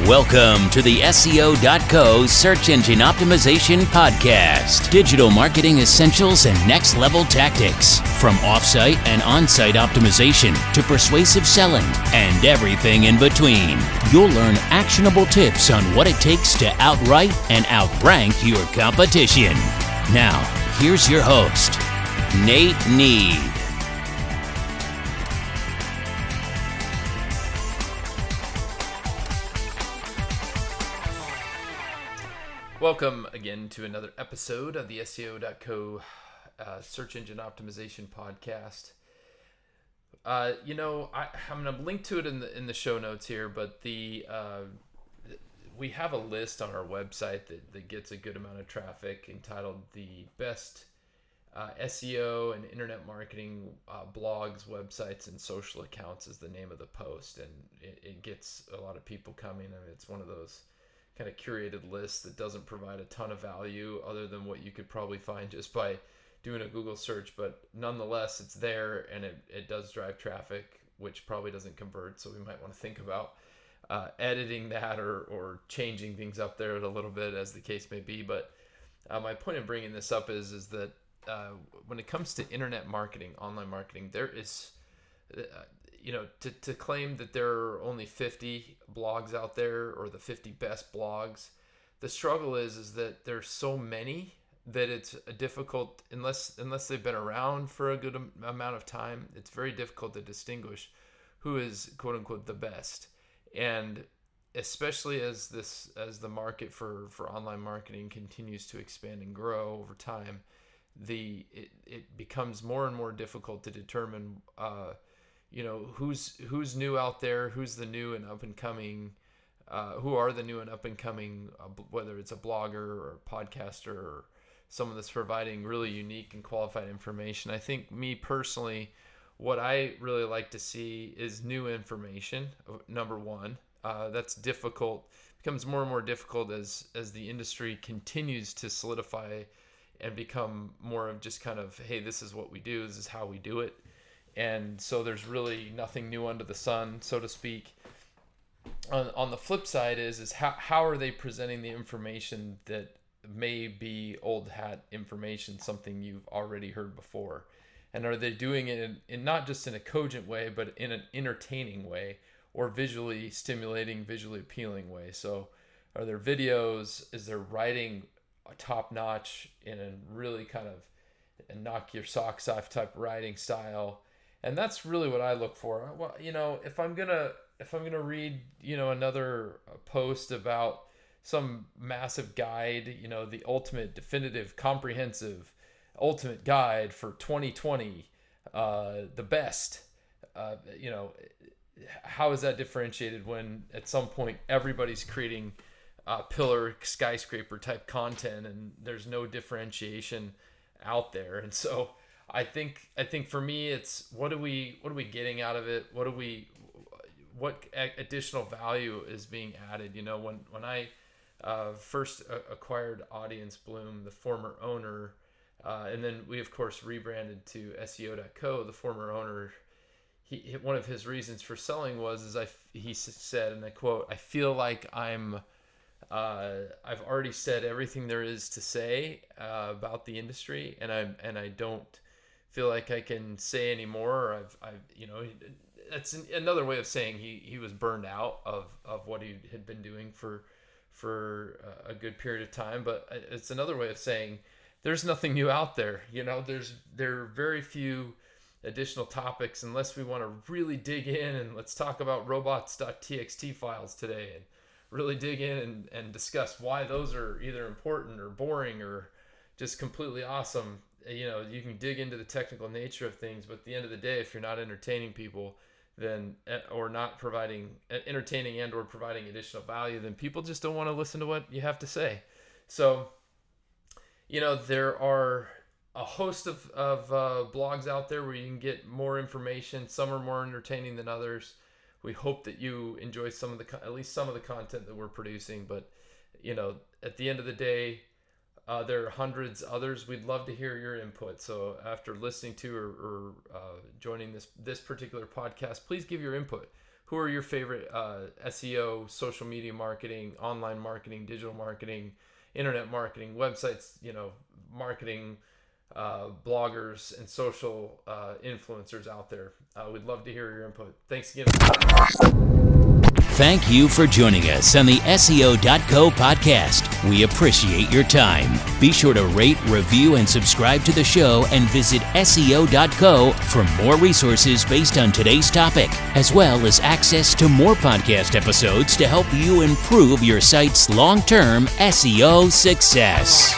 Welcome to the SEO.co Search Engine Optimization Podcast. Digital marketing essentials and next level tactics. From offsite and on-site optimization to persuasive selling and everything in between. You'll learn actionable tips on what it takes to outright and outrank your competition. Now, here's your host, Nate Need. Welcome again to another episode of the SEO.co Search Engine Optimization Podcast. I'm going to link to it in the show notes here, but we have a list on our website that gets a good amount of traffic entitled the best SEO and internet marketing blogs, websites, and social accounts is the name of the post, and it gets a lot of people coming. I mean, it's one of those kind of curated list that doesn't provide a ton of value other than what you could probably find just by doing a Google search, but nonetheless it's there and it does drive traffic, which probably doesn't convert, so we might want to think about editing that or changing things up there a little bit, as the case may be. But my point in bringing this up is that when it comes to internet marketing, online marketing, there is to claim that there are only 50 blogs out there or the 50 best blogs, the struggle is that there's so many that it's difficult, unless they've been around for a good amount of time, it's very difficult to distinguish who is quote unquote the best. And especially as the market for online marketing continues to expand and grow over time, it becomes more and more difficult to determine who's new out there, who's the new and up and coming, who are the new and up and coming, whether it's a blogger or a podcaster or someone that's providing really unique and qualified information. I think, me personally, what I really like to see is new information. Number one, that's difficult, becomes more and more difficult as the industry continues to solidify and become more of just kind of, hey, this is what we do, this is how we do it. And so there's really nothing new under the sun, so to speak. On the flip side is how are they presenting the information that may be old hat information, something you've already heard before? And are they doing it in not just in a cogent way, but in an entertaining way or visually stimulating, visually appealing way? So are there videos? Is there writing top notch in a really kind of a knock your socks off type writing style? And that's really what I look for. Well, if I'm gonna read, another post about some massive guide, the ultimate, definitive, comprehensive, ultimate guide for 2020, the best, how is that differentiated when at some point everybody's creating pillar skyscraper type content and there's no differentiation out there? And so I think for me, it's what are we getting out of it? What additional value is being added? When I first acquired Audience Bloom, the former owner, and then we of course rebranded to SEO.co, the former owner, one of his reasons for selling he said, and I quote, "I feel like I've already said everything there is to say about the industry, and I don't feel like I can say any more." That's another way of saying he was burned out of what he had been doing for a good period of time. But it's another way of saying there's nothing new out there. There are very few additional topics, unless we want to really dig in and let's talk about robots.txt files today and really dig in and discuss why those are either important or boring or just completely awesome. You can dig into the technical nature of things, but at the end of the day, if you're not entertaining people, then or not providing entertaining and or providing additional value, then people just don't want to listen to what you have to say. So, there are a host of blogs out there where you can get more information. Some are more entertaining than others. We hope that you enjoy at least some of the content that we're producing. But at the end of the day, there are hundreds others. We'd love to hear your input. So after listening to or joining this particular podcast, please give your input. who are your favorite SEO, social media marketing, online marketing, digital marketing, internet marketing, websites, marketing, bloggers and social influencers out there. We'd love to hear your input. Thanks again. Thank you for joining us on the SEO.co podcast. We appreciate your time. Be sure to rate, review, and subscribe to the show, and visit SEO.co for more resources based on today's topic, as well as access to more podcast episodes to help you improve your site's long-term SEO success.